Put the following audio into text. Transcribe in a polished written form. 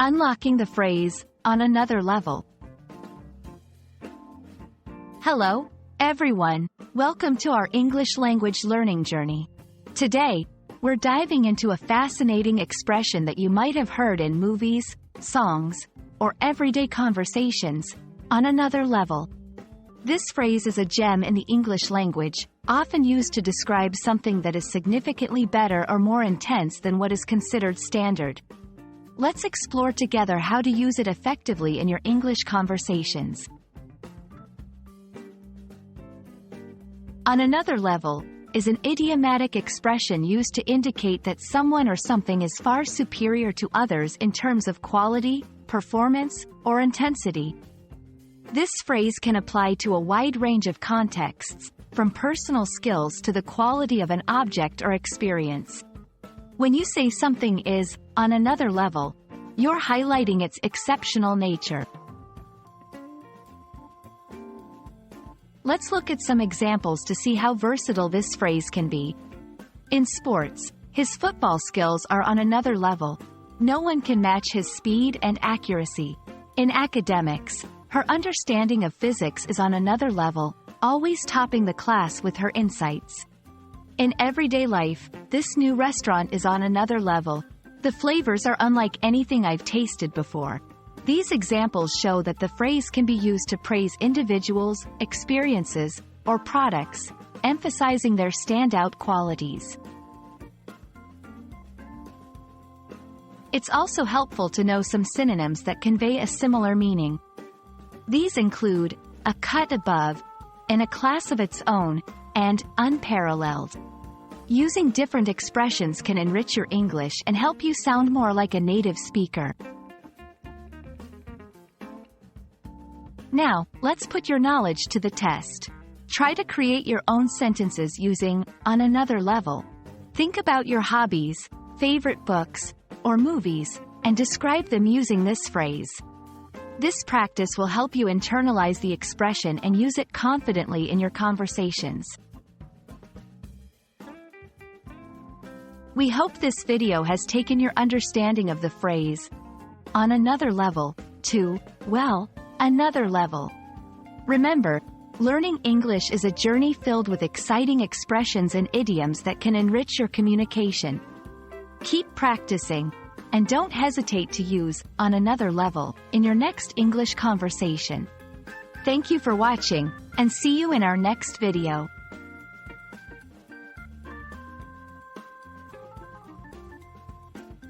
Unlocking the phrase, on another level. Hello, everyone. Welcome to our English language learning journey. Today, we're diving into a fascinating expression that you might have heard in movies, songs, or everyday conversations, on another level. This phrase is a gem in the English language, often used to describe something that is significantly better or more intense than what is considered standard. Let's explore together how to use it effectively in your English conversations. On another level is an idiomatic expression used to indicate that someone or something is far superior to others in terms of quality, performance, or intensity. This phrase can apply to a wide range of contexts, from personal skills to the quality of an object or experience. When you say something is on another level, you're highlighting its exceptional nature. Let's look at some examples to see how versatile this phrase can be. In sports, his football skills are on another level. No one can match his speed and accuracy. In academics, her understanding of physics is on another level, always topping the class with her insights. In everyday life, this new restaurant is on another level. The flavors are unlike anything I've tasted before. These examples show that the phrase can be used to praise individuals, experiences, or products, emphasizing their standout qualities. It's also helpful to know some synonyms that convey a similar meaning. These include a cut above, in a class of its own, and unparalleled. Using different expressions can enrich your English and help you sound more like a native speaker. Now, let's put your knowledge to the test. Try to create your own sentences using on another level. Think about your hobbies, favorite books, or movies, and describe them using this phrase. This practice will help you internalize the expression and use it confidently in your conversations. We hope this video has taken your understanding of the phrase, on another level, to, well, another level. Remember, learning English is a journey filled with exciting expressions and idioms that can enrich your communication. Keep practicing, and don't hesitate to use on another level in your next English conversation. Thank you for watching, and see you in our next video.